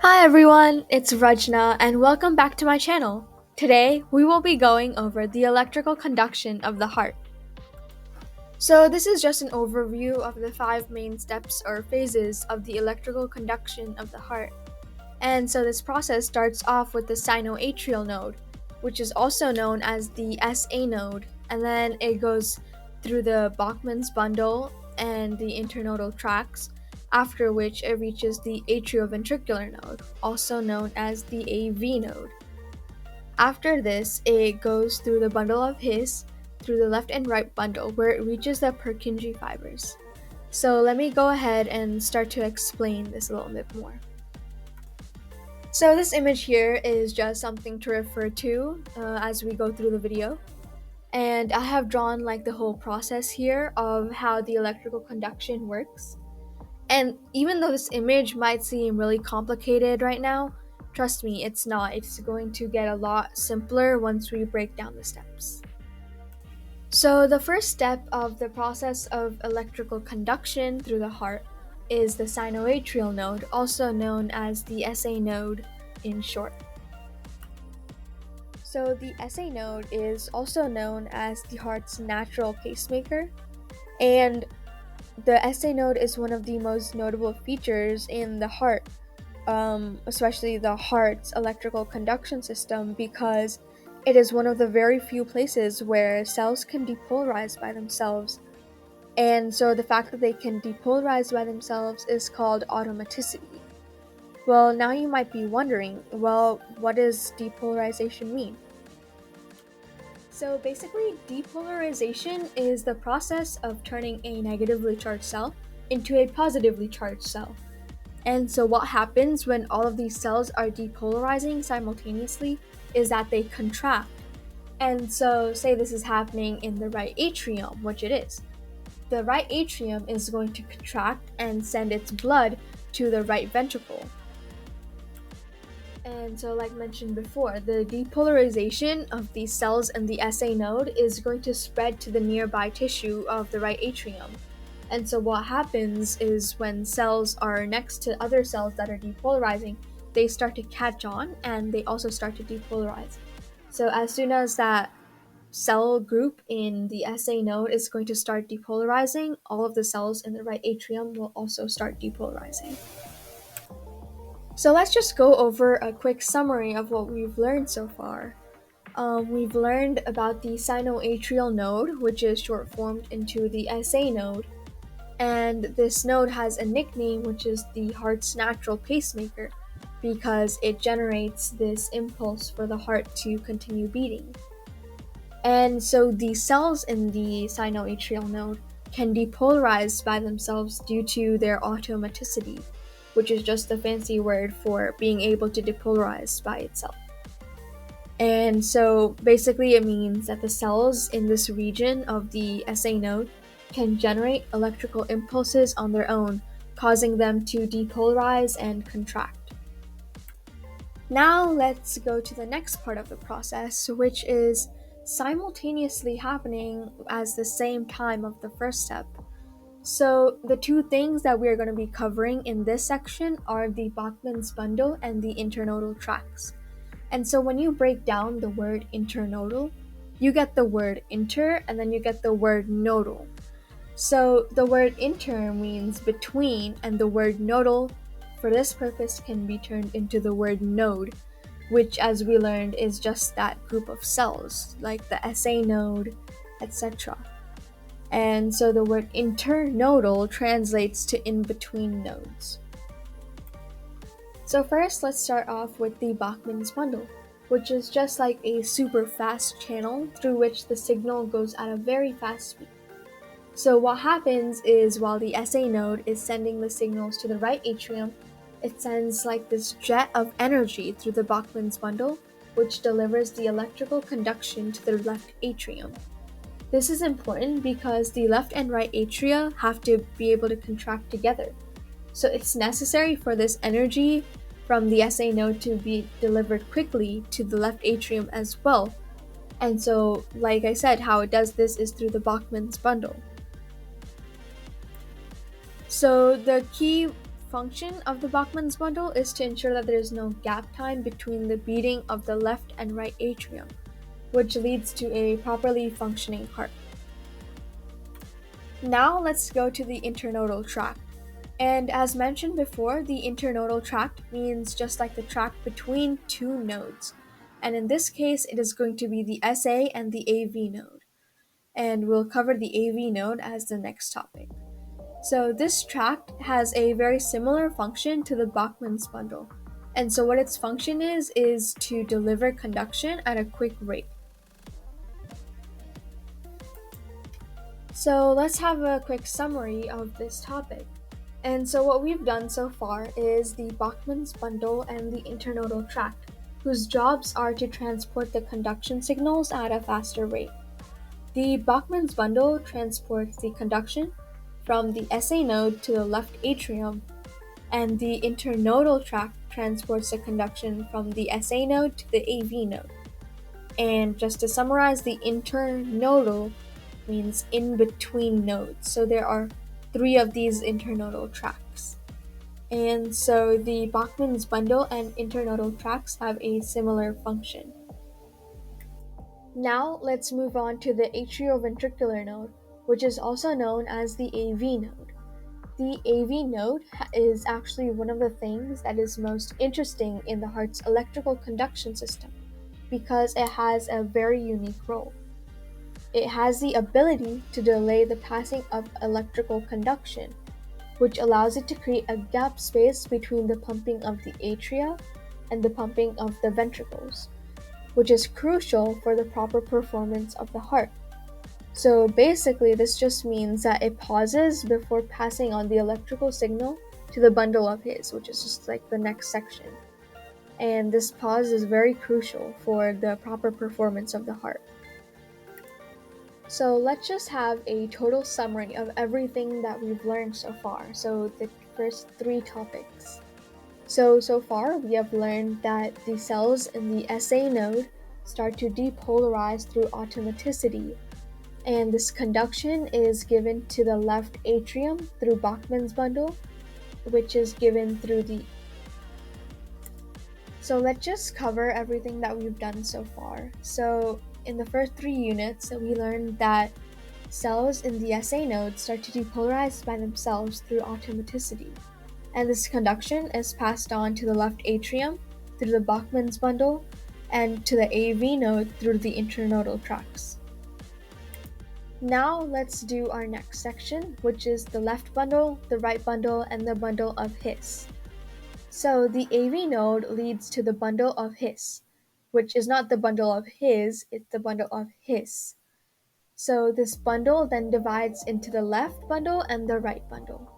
Hi everyone, it's Rajna and welcome back to my channel. Today we will be going over the electrical conduction of the heart. So this is just an overview of the five main steps or phases of the electrical conduction of the heart. And so this process starts off with the sinoatrial node, which is also known as the SA node, and then it goes through the Bachmann's bundle and the internodal tracts, after which it reaches the atrioventricular node, also known as the AV node. After this, it goes through the bundle of His, through the left and right bundle, where it reaches the Purkinje fibers. So let me go ahead and start to explain this a little bit more. So this image here is just something to refer to as we go through the video. And I have drawn like the whole process here of how the electrical conduction works. And even though this image might seem really complicated right now, trust me, it's not. It's going to get a lot simpler once we break down the steps. So the first step of the process of electrical conduction through the heart is the sinoatrial node, also known as the SA node in short. So the SA node is also known as the heart's natural pacemaker, and the SA node is one of the most notable features in the heart, especially the heart's electrical conduction system, because it is one of the very few places where cells can depolarize by themselves. And so the fact that they can depolarize by themselves is called automaticity. Well, now you might be wondering, well, what does depolarization mean? So basically, depolarization is the process of turning a negatively charged cell into a positively charged cell. And so what happens when all of these cells are depolarizing simultaneously is that they contract. And so say this is happening in the right atrium, which it is. The right atrium is going to contract and send its blood to the right ventricle. And so, like mentioned before, the depolarization of these cells in the SA node is going to spread to the nearby tissue of the right atrium. And so, what happens is when cells are next to other cells that are depolarizing, they start to catch on and they also start to depolarize. So, as soon as that cell group in the SA node is going to start depolarizing, all of the cells in the right atrium will also start depolarizing. So let's just go over a quick summary of what we've learned so far. We've learned about the sinoatrial node, which is short formed into the SA node. And this node has a nickname, which is the heart's natural pacemaker, because it generates this impulse for the heart to continue beating. And so the cells in the sinoatrial node can depolarize by themselves due to their automaticity, which is just a fancy word for being able to depolarize by itself. And so basically it means that the cells in this region of the SA node can generate electrical impulses on their own, causing them to depolarize and contract. Now let's go to the next part of the process, which is simultaneously happening as the same time of the first step. So the two things that we're going to be covering in this section are the Bachmann's bundle and the internodal tracts. And so when you break down the word internodal, you get the word inter and then you get the word nodal. So the word inter means between, and the word nodal for this purpose can be turned into the word node, which, as we learned, is just that group of cells, like the SA node, etc. And so the word internodal translates to in between nodes. So first, let's start off with the Bachmann's bundle, which is just like a super fast channel through which the signal goes at a very fast speed. So what happens is while the SA node is sending the signals to the right atrium, it sends like this jet of energy through the Bachmann's bundle, which delivers the electrical conduction to the left atrium. This is important because the left and right atria have to be able to contract together. So it's necessary for this energy from the SA node to be delivered quickly to the left atrium as well. And so, like I said, how it does this is through the Bachmann's bundle. So the key function of the Bachmann's bundle is to ensure that there is no gap time between the beating of the left and right atrium, which leads to a properly functioning heart. Now let's go to the internodal tract. And as mentioned before, the internodal tract means just like the tract between two nodes. And in this case, it is going to be the SA and the AV node. And we'll cover the AV node as the next topic. So this tract has a very similar function to the Bachmann's bundle. And so what its function is to deliver conduction at a quick rate. So let's have a quick summary of this topic. And so what we've done so far is the Bachmann's bundle and the internodal tract, whose jobs are to transport the conduction signals at a faster rate. The Bachmann's bundle transports the conduction from the SA node to the left atrium, and the internodal tract transports the conduction from the SA node to the AV node. And just to summarize, the internodal means in between nodes. So there are 3 of these internodal tracts. And so the Bachmann's bundle and internodal tracts have a similar function. Now let's move on to the atrioventricular node, which is also known as the AV node. The AV node is actually one of the things that is most interesting in the heart's electrical conduction system because it has a very unique role. It has the ability to delay the passing of electrical conduction, which allows it to create a gap space between the pumping of the atria and the pumping of the ventricles, which is crucial for the proper performance of the heart. So basically, this just means that it pauses before passing on the electrical signal to the bundle of His, which is just like the next section. And this pause is very crucial for the proper performance of the heart. So let's just have a total summary of everything that we've learned so far. So the first 3 topics. So far we have learned that the cells in the SA node start to depolarize through automaticity, and this conduction is given to the left atrium through Bachmann's bundle, which is given through the... So let's just cover everything that we've done so far. So in the first 3 units, we learned that cells in the SA node start to depolarize by themselves through automaticity, and this conduction is passed on to the left atrium through the Bachmann's bundle and to the AV node through the internodal tracts. Now let's do our next section, which is the left bundle, the right bundle, and the bundle of His. So the AV node leads to the bundle of His, which is not the bundle of His, it's the bundle of His. So this bundle then divides into the left bundle and the right bundle.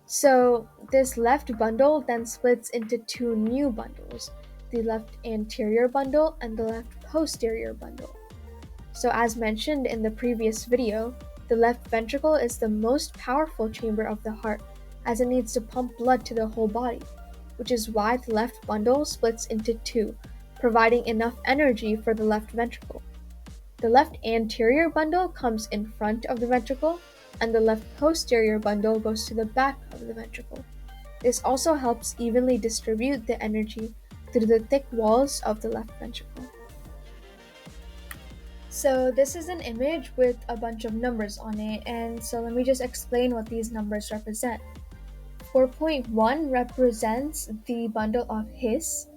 So this left bundle then splits into 2 new bundles, the left anterior bundle and the left posterior bundle. So as mentioned in the previous video, the left ventricle is the most powerful chamber of the heart, as it needs to pump blood to the whole body, which is why the left bundle splits into 2, providing enough energy for the left ventricle. The left anterior bundle comes in front of the ventricle, and the left posterior bundle goes to the back of the ventricle. This also helps evenly distribute the energy through the thick walls of the left ventricle. So this is an image with a bunch of numbers on it, and so let me just explain what these numbers represent. 4.1 represents the bundle of His.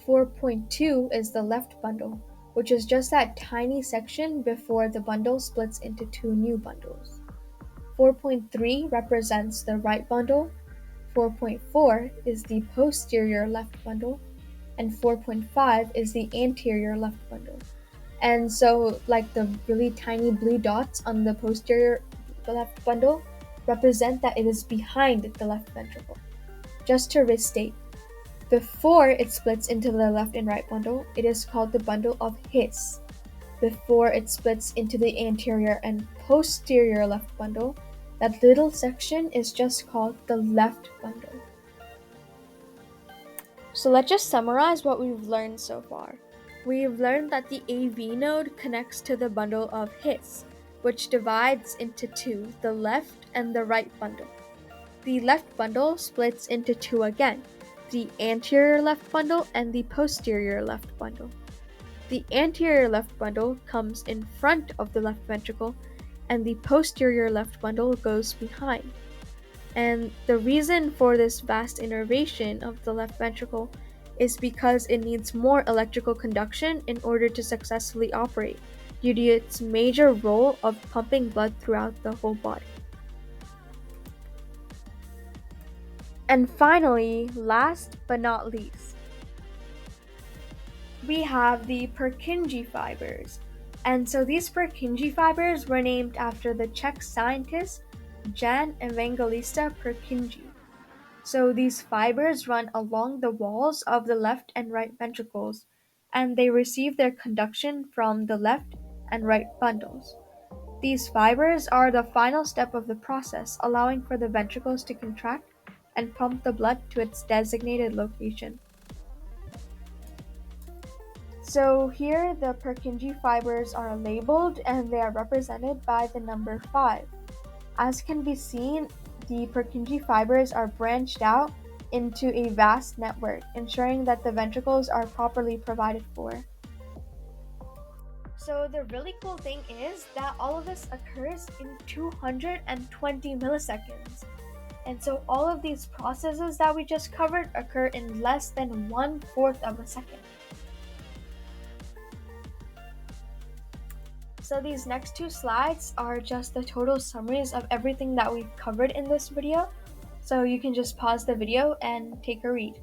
4.2 is the left bundle, which is just that tiny section before the bundle splits into 2 new bundles. 4.3 represents the right bundle, 4.4 is the posterior left bundle, and 4.5 is the anterior left bundle. And so, like the really tiny blue dots on the posterior left bundle represent that it is behind the left ventricle. Just to restate, before it splits into the left and right bundle, it is called the bundle of His. Before it splits into the anterior and posterior left bundle, that little section is just called the left bundle. So let's just summarize what we've learned so far. We've learned that the AV node connects to the bundle of His, which divides into 2, the left and the right bundle. the left bundle splits into two again, the anterior left bundle and the posterior left bundle. The anterior left bundle comes in front of the left ventricle, and the posterior left bundle goes behind. And the reason for this vast innervation of the left ventricle is because it needs more electrical conduction in order to successfully operate, due to its major role of pumping blood throughout the whole body. And finally, last but not least, we have the Purkinje fibers. And so these Purkinje fibers were named after the Czech scientist Jan Evangelista Purkinje. So these fibers run along the walls of the left and right ventricles, and they receive their conduction from the left and right bundles. These fibers are the final step of the process, allowing for the ventricles to contract and pump the blood to its designated location. So here the Purkinje fibers are labeled and they are represented by the number 5. As can be seen, the Purkinje fibers are branched out into a vast network, ensuring that the ventricles are properly provided for. So the really cool thing is that all of this occurs in 220 milliseconds. And so all of these processes that we just covered occur in less than 1/4 of a second. So these next two slides are just the total summaries of everything that we've covered in this video. So you can just pause the video and take a read.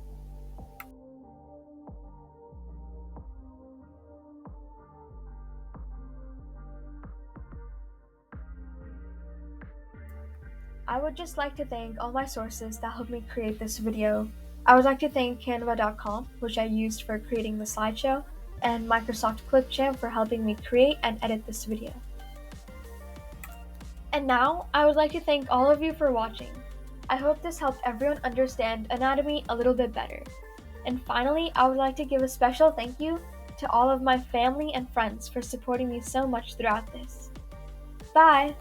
I would just like to thank all my sources that helped me create this video. I would like to thank Canva.com, which I used for creating the slideshow, and Microsoft Clipchamp for helping me create and edit this video. And now, I would like to thank all of you for watching. I hope this helped everyone understand anatomy a little bit better. And finally, I would like to give a special thank you to all of my family and friends for supporting me so much throughout this. Bye!